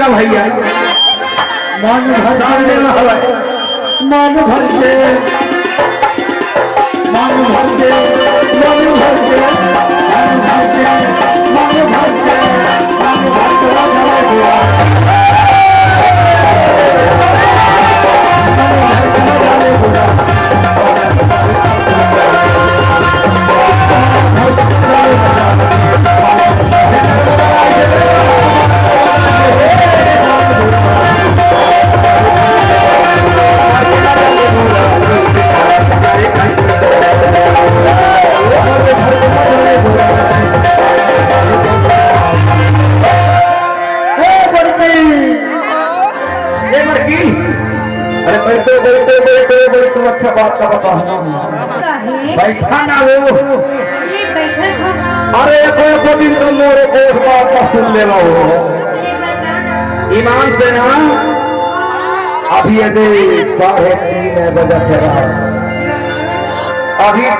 का भैया मन भर दे मन भर दे मन भर दे मन भर दे मन भर दे मन भर दे मन भर दे अच्छा बात का बता बैठा ना वो अरे को दिन तुम मोरे को उस बात का सुन ले लो ईमान से ना अभी 3:30 बजे अभी